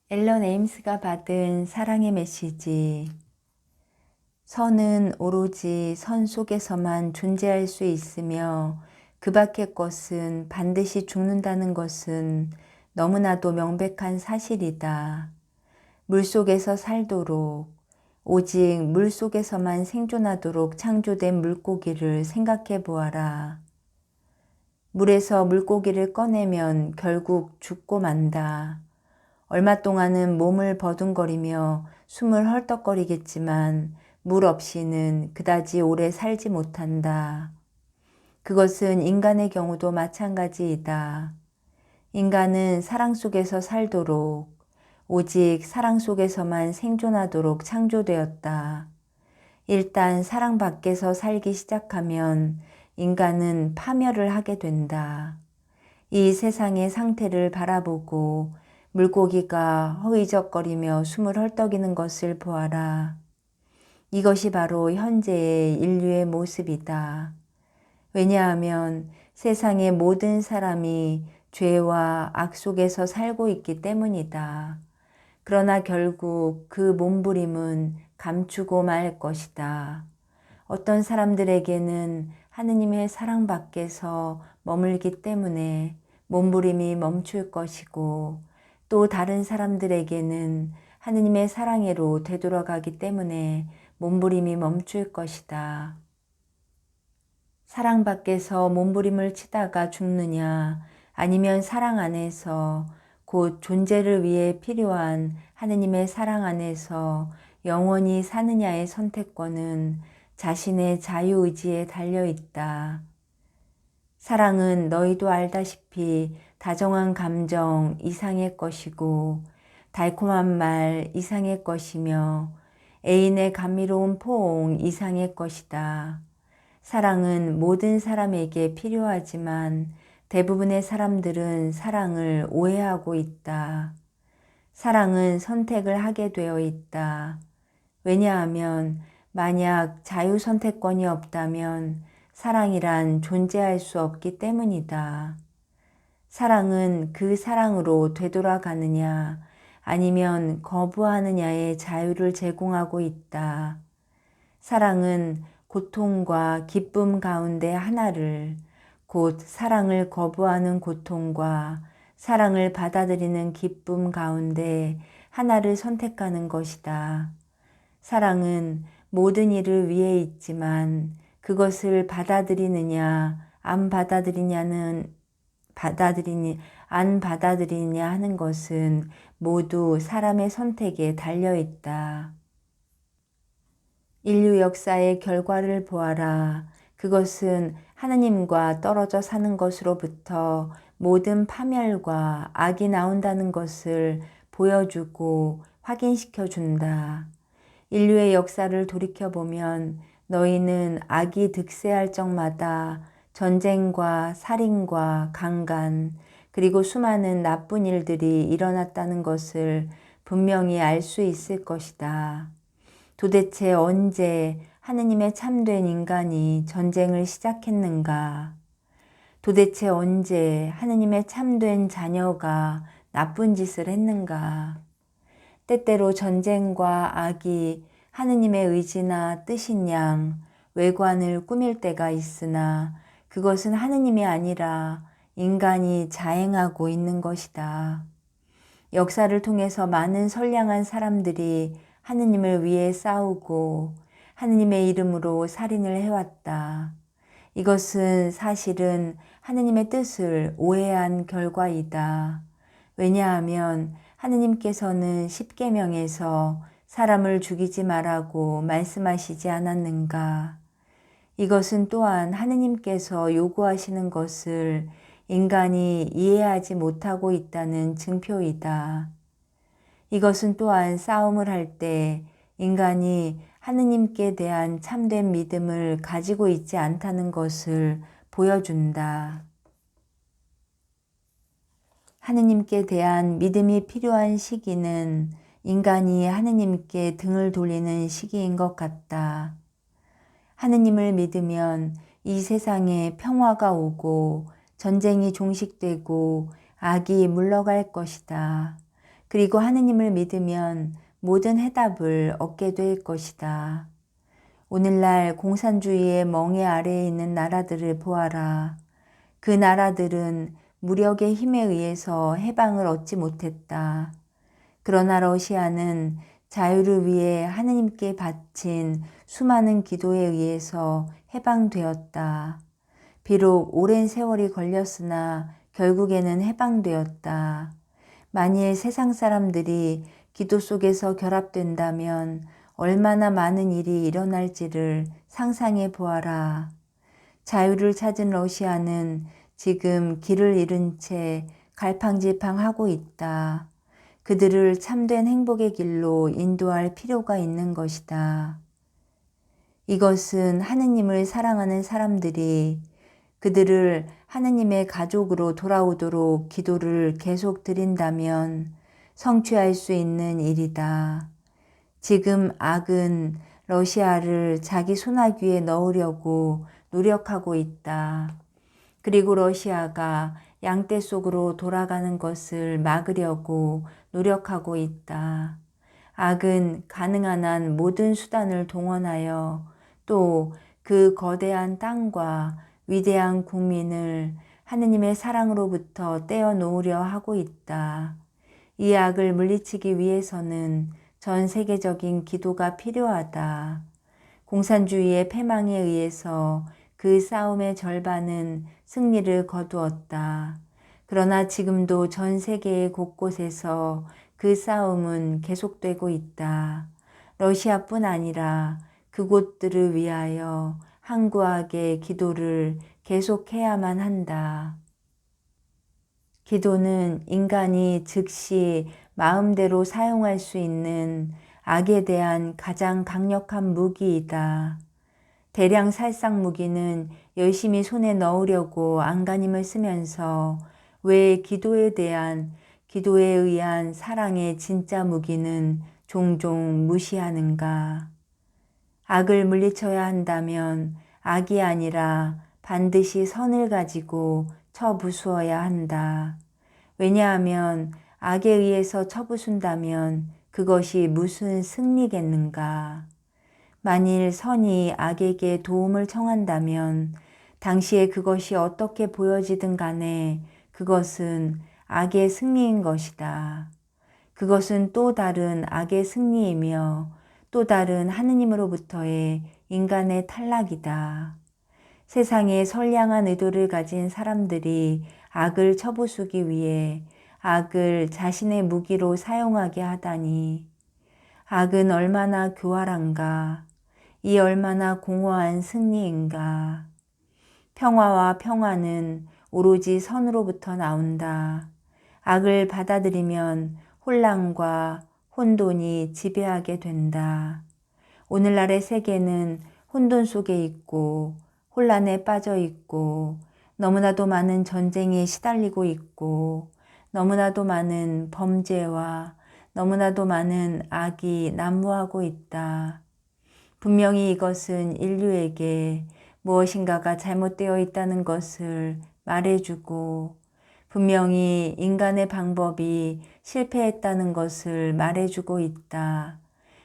앨런 에임스가 받은 사랑의 메시지. 선은 오로지 선 속에서만 존재할 수 있으며 그 밖의 것은 반드시 죽는다는 것은 너무나도 명백한 사실이다. 물속에서 살도록, 오직 물속에서만 생존하도록 창조된 물고기를 생각해 보아라. 물에서 물고기를 꺼내면 결국 죽고 만다. 얼마 동안은 몸을 버둥거리며 숨을 헐떡거리겠지만 물 없이는 그다지 오래 살지 못한다. 그것은 인간의 경우도 마찬가지이다. 인간은 사랑 속에서 살도록, 오직 사랑 속에서만 생존하도록 창조되었다. 일단 사랑 밖에서 살기 시작하면 인간은 파멸을 하게 된다. 이 세상의 상태를 바라보고 물고기가 허위적거리며 숨을 헐떡이는 것을 보아라. 이것이 바로 현재의 인류의 모습이다. 왜냐하면 세상의 모든 사람이 죄와 악 속에서 살고 있기 때문이다. 그러나 결국 그 몸부림은 감추고 말 것이다. 어떤 사람들에게는 하느님의 사랑 밖에서 머물기 때문에 몸부림이 멈출 것이고, 또 다른 사람들에게는 하느님의 사랑으로 되돌아가기 때문에 몸부림이 멈출 것이다. 사랑 밖에서 몸부림을 치다가 죽느냐, 아니면 사랑 안에서 곧 존재를 위해 필요한 하느님의 사랑 안에서 영원히 사느냐의 선택권은 자신의 자유의지에 달려있다. 사랑은 너희도 알다시피 다정한 감정 이상의 것이고 달콤한 말 이상의 것이며 애인의 감미로운 포옹 이상의 것이다. 사랑은 모든 사람에게 필요하지만 대부분의 사람들은 사랑을 오해하고 있다. 사랑은 선택을 하게 되어 있다. 왜냐하면 만약 자유 선택권이 없다면 사랑이란 존재할 수 없기 때문이다. 사랑은 그 사랑으로 되돌아가느냐 아니면 거부하느냐의 자유를 제공하고 있다. 사랑은 고통과 기쁨 가운데 하나를, 곧 사랑을 거부하는 고통과 사랑을 받아들이는 기쁨 가운데 하나를 선택하는 것이다. 사랑은 모든 일을 위해 있지만 그것을 받아들이느냐 안 받아들이냐 하는 것은 모두 사람의 선택에 달려 있다. 인류 역사의 결과를 보아라. 그것은 하느님과 떨어져 사는 것으로부터 모든 파멸과 악이 나온다는 것을 보여주고 확인시켜 준다. 인류의 역사를 돌이켜보면 너희는 악이 득세할 적마다 전쟁과 살인과 강간, 그리고 수많은 나쁜 일들이 일어났다는 것을 분명히 알 수 있을 것이다. 도대체 언제 하느님의 참된 인간이 전쟁을 시작했는가? 도대체 언제 하느님의 참된 자녀가 나쁜 짓을 했는가? 때때로 전쟁과 악이 하느님의 의지나 뜻인 양 외관을 꾸밀 때가 있으나 그것은 하느님이 아니라 인간이 자행하고 있는 것이다. 역사를 통해서 많은 선량한 사람들이 하느님을 위해 싸우고 하느님의 이름으로 살인을 해왔다. 이것은 사실은 하느님의 뜻을 오해한 결과이다. 왜냐하면 하느님께서는 십계명에서 사람을 죽이지 말라고 말씀하시지 않았는가? 이것은 또한 하느님께서 요구하시는 것을 인간이 이해하지 못하고 있다는 증표이다. 이것은 또한 싸움을 할 때 인간이 하느님께 대한 참된 믿음을 가지고 있지 않다는 것을 보여준다. 하느님께 대한 믿음이 필요한 시기는 인간이 하느님께 등을 돌리는 시기인 것 같다. 하느님을 믿으면 이 세상에 평화가 오고 전쟁이 종식되고 악이 물러갈 것이다. 그리고 하느님을 믿으면 모든 해답을 얻게 될 것이다. 오늘날 공산주의의 멍에 아래에 있는 나라들을 보아라. 그 나라들은 무력의 힘에 의해서 해방을 얻지 못했다. 그러나 러시아는 자유를 위해 하느님께 바친 수많은 기도에 의해서 해방되었다. 비록 오랜 세월이 걸렸으나 결국에는 해방되었다. 만일 세상 사람들이 기도 속에서 결합된다면 얼마나 많은 일이 일어날지를 상상해 보아라. 자유를 찾은 러시아는 지금 길을 잃은 채 갈팡질팡하고 있다. 그들을 참된 행복의 길로 인도할 필요가 있는 것이다. 이것은 하느님을 사랑하는 사람들이 그들을 하느님의 가족으로 돌아오도록 기도를 계속 드린다면 성취할 수 있는 일이다. 지금 악은 러시아를 자기 손아귀에 넣으려고 노력하고 있다. 그리고 러시아가 양떼 속으로 돌아가는 것을 막으려고 노력하고 있다. 악은 가능한 한 모든 수단을 동원하여 또 그 거대한 땅과 위대한 국민을 하느님의 사랑으로부터 떼어놓으려 하고 있다. 이 악을 물리치기 위해서는 전 세계적인 기도가 필요하다. 공산주의의 패망에 의해서 그 싸움의 절반은 승리를 거두었다. 그러나 지금도 전 세계 곳곳에서 그 싸움은 계속되고 있다. 러시아뿐 아니라 그곳들을 위하여 항구하게 기도를 계속해야만 한다. 기도는 인간이 즉시 마음대로 사용할 수 있는 악에 대한 가장 강력한 무기이다. 대량 살상 무기는 열심히 손에 넣으려고 안간힘을 쓰면서 왜 기도에 의한 사랑의 진짜 무기는 종종 무시하는가? 악을 물리쳐야 한다면 악이 아니라 반드시 선을 가지고 쳐부수어야 한다. 왜냐하면 악에 의해서 쳐부순다면 그것이 무슨 승리겠는가? 만일 선이 악에게 도움을 청한다면 당시에 그것이 어떻게 보여지든 간에 그것은 악의 승리인 것이다. 그것은 또 다른 악의 승리이며 또 다른 하느님으로부터의 인간의 탈락이다. 세상에 선량한 의도를 가진 사람들이 악을 쳐부수기 위해 악을 자신의 무기로 사용하게 하다니. 악은 얼마나 교활한가. 이 얼마나 공허한 승리인가. 평화와 평화는 오로지 선으로부터 나온다. 악을 받아들이면 혼란과 혼돈이 지배하게 된다. 오늘날의 세계는 혼돈 속에 있고 혼란에 빠져 있고 너무나도 많은 전쟁에 시달리고 있고 너무나도 많은 범죄와 너무나도 많은 악이 난무하고 있다. 분명히 이것은 인류에게 무엇인가가 잘못되어 있다는 것을 말해주고 분명히 인간의 방법이 실패했다는 것을 말해주고 있다.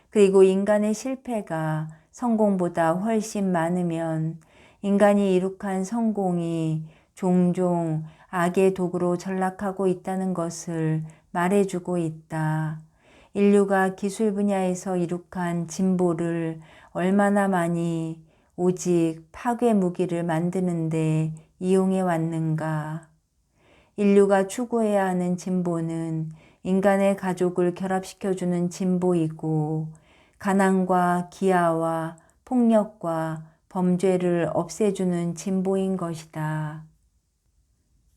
그리고 인간의 실패가 성공보다 훨씬 많으면 인간이 이룩한 성공이 종종 악의 도구로 전락하고 있다는 것을 말해주고 있다. 인류가 기술 분야에서 이룩한 진보를 얼마나 많이 오직 파괴 무기를 만드는데 이용해 왔는가. 인류가 추구해야 하는 진보는 인간의 가족을 결합시켜주는 진보이고 가난과 기아와 폭력과 범죄를 없애주는 진보인 것이다.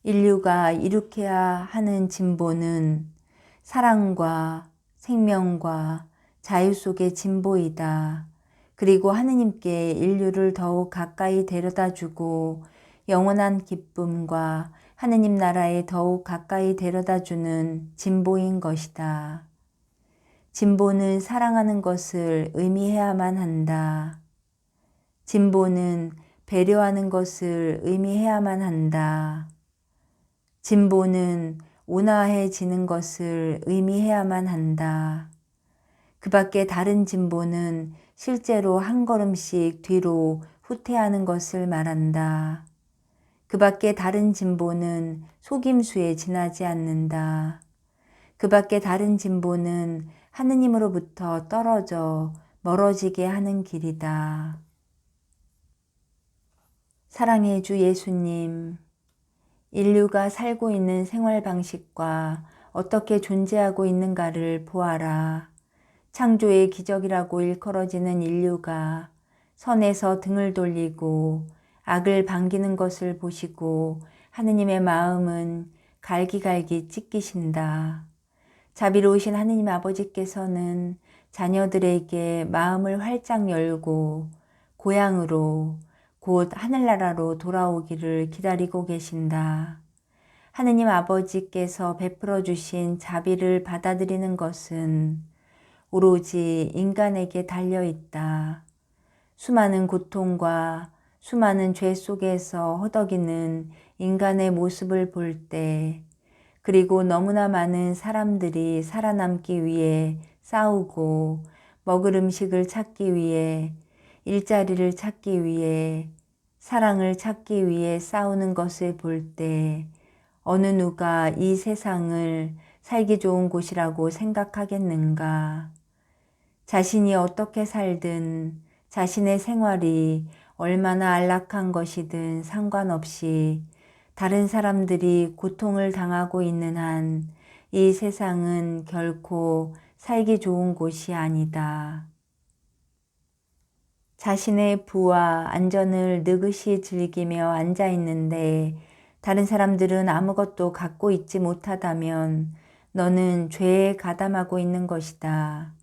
인류가 이룩해야 하는 진보는 사랑과 생명과 자유 속의 진보이다. 그리고 하느님께 인류를 더욱 가까이 데려다주고 영원한 기쁨과 하느님 나라에 더욱 가까이 데려다주는 진보인 것이다. 진보는 사랑하는 것을 의미해야만 한다. 진보는 배려하는 것을 의미해야만 한다. 진보는 온화해지는 것을 의미해야만 한다. 그 밖에 다른 진보는 실제로 한 걸음씩 뒤로 후퇴하는 것을 말한다. 그 밖에 다른 진보는 속임수에 지나지 않는다. 그 밖에 다른 진보는 하느님으로부터 떨어져 멀어지게 하는 길이다. 사랑의 주 예수님, 인류가 살고 있는 생활 방식과 어떻게 존재하고 있는가를 보아라. 창조의 기적이라고 일컬어지는 인류가 선에서 등을 돌리고 악을 반기는 것을 보시고 하느님의 마음은 갈기갈기 찢기신다. 자비로우신 하느님 아버지께서는 자녀들에게 마음을 활짝 열고 고향으로 곧 하늘나라로 돌아오기를 기다리고 계신다. 하느님 아버지께서 베풀어 주신 자비를 받아들이는 것은 오로지 인간에게 달려있다. 수많은 고통과 수많은 죄 속에서 허덕이는 인간의 모습을 볼 때, 그리고 너무나 많은 사람들이 살아남기 위해 싸우고 먹을 음식을 찾기 위해 일자리를 찾기 위해 사랑을 찾기 위해 싸우는 것을 볼 때 어느 누가 이 세상을 살기 좋은 곳이라고 생각하겠는가? 자신이 어떻게 살든 자신의 생활이 얼마나 안락한 것이든 상관없이 다른 사람들이 고통을 당하고 있는 한 이 세상은 결코 살기 좋은 곳이 아니다. 자신의 부와 안전을 느긋이 즐기며 앉아 있는데 다른 사람들은 아무것도 갖고 있지 못하다면 너는 죄에 가담하고 있는 것이다.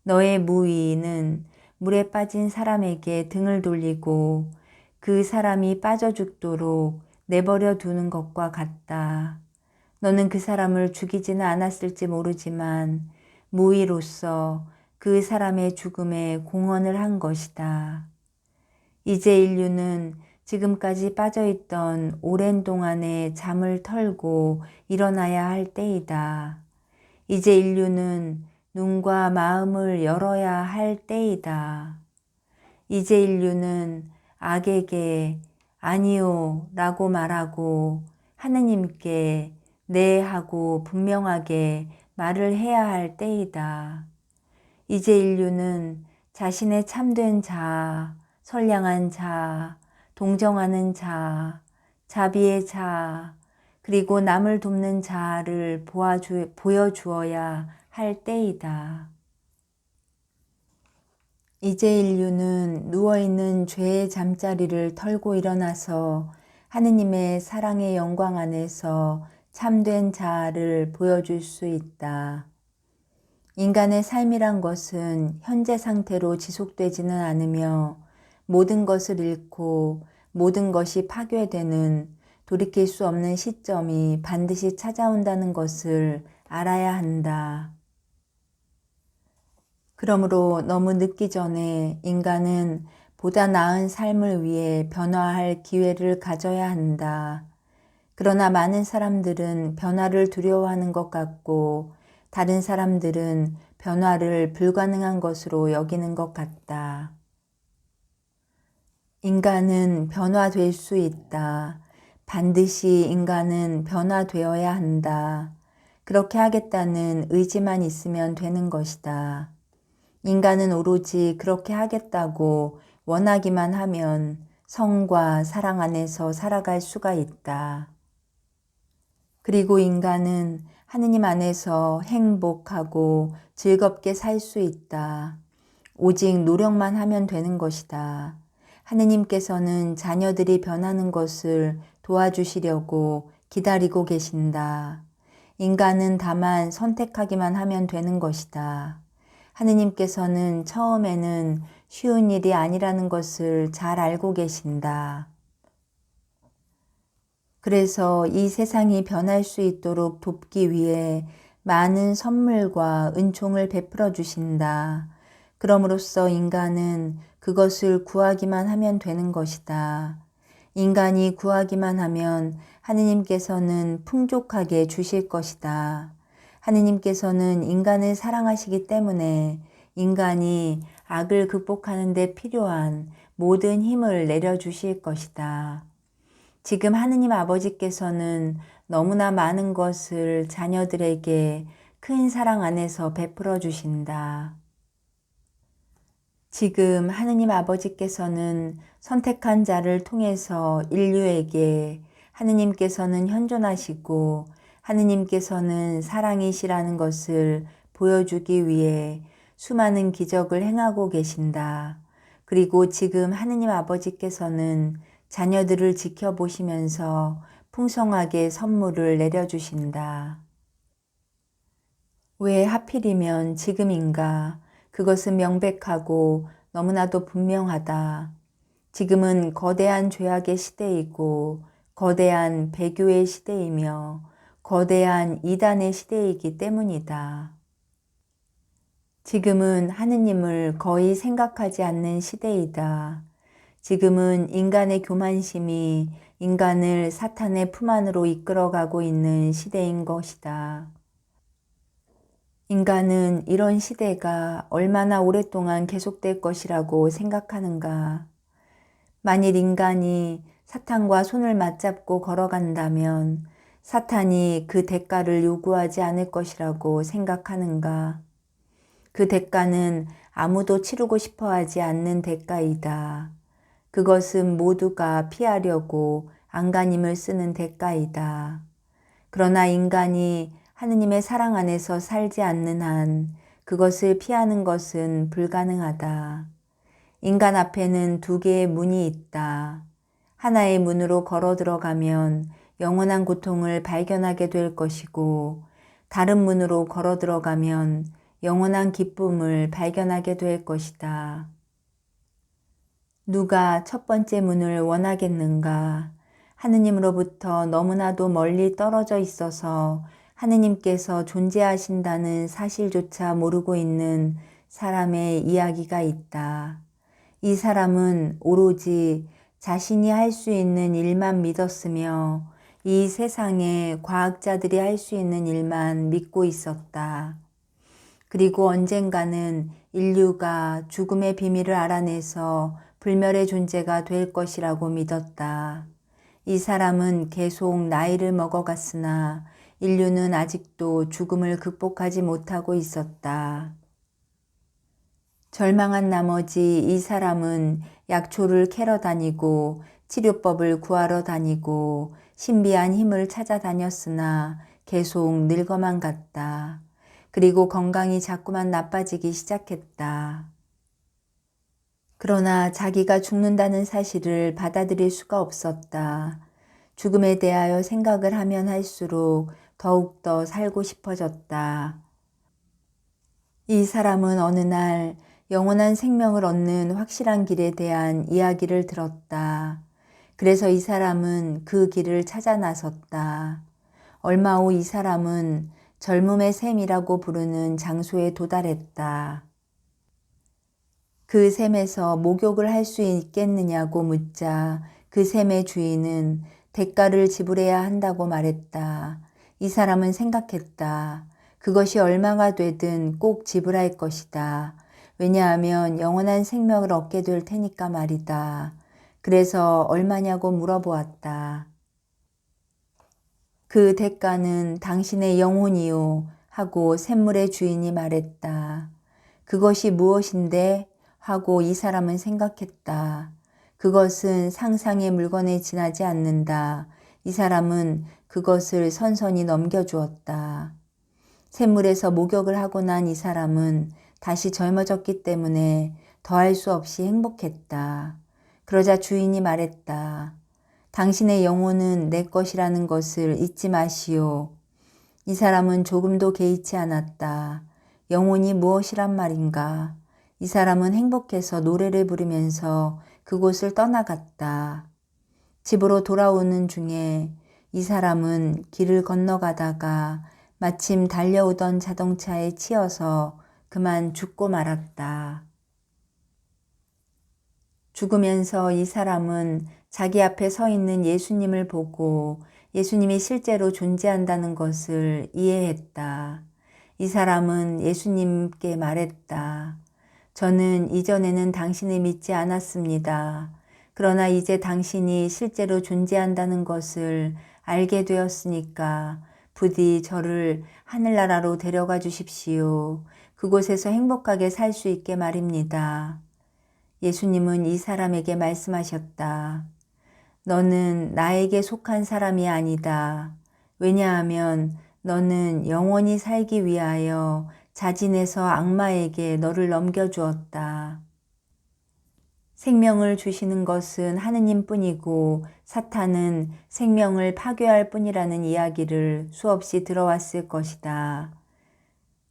너의 무의는 물에 빠진 사람에게 등을 돌리고 그 사람이 빠져 죽도록 내버려 두는 것과 같다. 너는 그 사람을 죽이지는 않았을지 모르지만 무의로서 그 사람의 죽음에 공헌을 한 것이다. 이제 인류는 지금까지 빠져있던 오랜 동안의 잠을 털고 일어나야 할 때이다. 이제 인류는 눈과 마음을 열어야 할 때이다. 이제 인류는 악에게 아니요 라고 말하고 하느님께 네 하고 분명하게 말을 해야 할 때이다. 이제 인류는 자신의 참된 자아, 선량한 자아, 동정하는 자아, 자비의 자아, 그리고 남을 돕는 자아를 보여주어야 할 때이다. 이제 인류는 누워있는 죄의 잠자리를 털고 일어나서 하느님의 사랑의 영광 안에서 참된 자아를 보여줄 수 있다. 인간의 삶이란 것은 현재 상태로 지속되지는 않으며 모든 것을 잃고 모든 것이 파괴되는 돌이킬 수 없는 시점이 반드시 찾아온다는 것을 알아야 한다. 그러므로 너무 늦기 전에 인간은 보다 나은 삶을 위해 변화할 기회를 가져야 한다. 그러나 많은 사람들은 변화를 두려워하는 것 같고 다른 사람들은 변화를 불가능한 것으로 여기는 것 같다. 인간은 변화될 수 있다. 반드시 인간은 변화되어야 한다. 그렇게 하겠다는 의지만 있으면 되는 것이다. 인간은 오로지 그렇게 하겠다고 원하기만 하면 성과 사랑 안에서 살아갈 수가 있다. 그리고 인간은 하느님 안에서 행복하고 즐겁게 살 수 있다. 오직 노력만 하면 되는 것이다. 하느님께서는 자녀들이 변하는 것을 도와주시려고 기다리고 계신다. 인간은 다만 선택하기만 하면 되는 것이다. 하느님께서는 처음에는 쉬운 일이 아니라는 것을 잘 알고 계신다. 그래서 이 세상이 변할 수 있도록 돕기 위해 많은 선물과 은총을 베풀어 주신다. 그럼으로써 인간은 그것을 구하기만 하면 되는 것이다. 인간이 구하기만 하면 하느님께서는 풍족하게 주실 것이다. 하느님께서는 인간을 사랑하시기 때문에 인간이 악을 극복하는 데 필요한 모든 힘을 내려주실 것이다. 지금 하느님 아버지께서는 너무나 많은 것을 자녀들에게 큰 사랑 안에서 베풀어 주신다. 지금 하느님 아버지께서는 선택한 자를 통해서 인류에게 하느님께서는 현존하시고 하느님께서는 사랑이시라는 것을 보여주기 위해 수많은 기적을 행하고 계신다. 그리고 지금 하느님 아버지께서는 자녀들을 지켜보시면서 풍성하게 선물을 내려주신다. 왜 하필이면 지금인가? 그것은 명백하고 너무나도 분명하다. 지금은 거대한 죄악의 시대이고 거대한 배교의 시대이며 거대한 이단의 시대이기 때문이다. 지금은 하느님을 거의 생각하지 않는 시대이다. 지금은 인간의 교만심이 인간을 사탄의 품 안으로 이끌어가고 있는 시대인 것이다. 인간은 이런 시대가 얼마나 오랫동안 계속될 것이라고 생각하는가? 만일 인간이 사탄과 손을 맞잡고 걸어간다면 사탄이 그 대가를 요구하지 않을 것이라고 생각하는가? 그 대가는 아무도 치르고 싶어 하지 않는 대가이다. 그것은 모두가 피하려고 안간힘을 쓰는 대가이다. 그러나 인간이 하느님의 사랑 안에서 살지 않는 한 그것을 피하는 것은 불가능하다. 인간 앞에는 두 개의 문이 있다. 하나의 문으로 걸어 들어가면 영원한 고통을 발견하게 될 것이고 다른 문으로 걸어 들어가면 영원한 기쁨을 발견하게 될 것이다. 누가 첫 번째 문을 원하겠는가? 하느님으로부터 너무나도 멀리 떨어져 있어서 하느님께서 존재하신다는 사실조차 모르고 있는 사람의 이야기가 있다. 이 사람은 오로지 자신이 할 수 있는 일만 믿었으며 이 세상의 과학자들이 할 수 있는 일만 믿고 있었다. 그리고 언젠가는 인류가 죽음의 비밀을 알아내서 불멸의 존재가 될 것이라고 믿었다. 이 사람은 계속 나이를 먹어갔으나 인류는 아직도 죽음을 극복하지 못하고 있었다. 절망한 나머지 이 사람은 약초를 캐러 다니고 치료법을 구하러 다니고 신비한 힘을 찾아다녔으나 계속 늙어만 갔다. 그리고 건강이 자꾸만 나빠지기 시작했다. 그러나 자기가 죽는다는 사실을 받아들일 수가 없었다. 죽음에 대하여 생각을 하면 할수록 더욱더 살고 싶어졌다. 이 사람은 어느 날 영원한 생명을 얻는 확실한 길에 대한 이야기를 들었다. 그래서 이 사람은 그 길을 찾아 나섰다. 얼마 후 이 사람은 젊음의 샘이라고 부르는 장소에 도달했다. 그 샘에서 목욕을 할 수 있겠느냐고 묻자 그 샘의 주인은 대가를 지불해야 한다고 말했다. 이 사람은 생각했다. 그것이 얼마가 되든 꼭 지불할 것이다. 왜냐하면 영원한 생명을 얻게 될 테니까 말이다. 그래서 얼마냐고 물어보았다. 그 대가는 당신의 영혼이요 하고 샘물의 주인이 말했다. 그것이 무엇인데? 하고 이 사람은 생각했다. 그것은 상상의 물건에 지나지 않는다. 이 사람은 그것을 선선히 넘겨주었다. 샘물에서 목욕을 하고 난 이 사람은 다시 젊어졌기 때문에 더할 수 없이 행복했다. 그러자 주인이 말했다. 당신의 영혼은 내 것이라는 것을 잊지 마시오. 이 사람은 조금도 개의치 않았다. 영혼이 무엇이란 말인가? 이 사람은 행복해서 노래를 부르면서 그곳을 떠나갔다. 집으로 돌아오는 중에 이 사람은 길을 건너가다가 마침 달려오던 자동차에 치여서 그만 죽고 말았다. 죽으면서 이 사람은 자기 앞에 서 있는 예수님을 보고 예수님이 실제로 존재한다는 것을 이해했다. 이 사람은 예수님께 말했다. 저는 이전에는 당신을 믿지 않았습니다. 그러나 이제 당신이 실제로 존재한다는 것을 알게 되었으니까 부디 저를 하늘나라로 데려가 주십시오. 그곳에서 행복하게 살 수 있게 말입니다. 예수님은 이 사람에게 말씀하셨다. 너는 나에게 속한 사람이 아니다. 왜냐하면 너는 영원히 살기 위하여 자진해서 악마에게 너를 넘겨주었다. 생명을 주시는 것은 하느님뿐이고 사탄은 생명을 파괴할 뿐이라는 이야기를 수없이 들어왔을 것이다.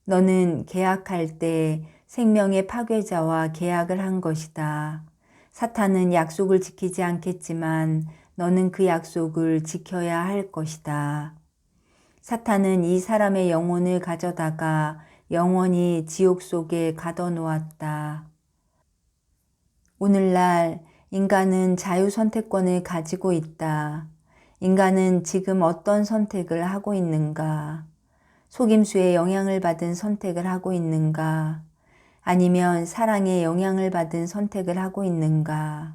너는 계약할 때 생명의 파괴자와 계약을 한 것이다. 사탄은 약속을 지키지 않겠지만 너는 그 약속을 지켜야 할 것이다. 사탄은 이 사람의 영혼을 가져다가 영원히 지옥 속에 가둬놓았다. 오늘날 인간은 자유선택권을 가지고 있다. 인간은 지금 어떤 선택을 하고 있는가? 속임수의 영향을 받은 선택을 하고 있는가? 아니면 사랑의 영향을 받은 선택을 하고 있는가?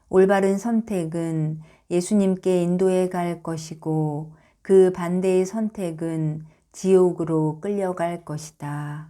올바른 선택은 예수님께 인도해 갈 것이고 그 반대의 선택은 지옥으로 끌려갈 것이다.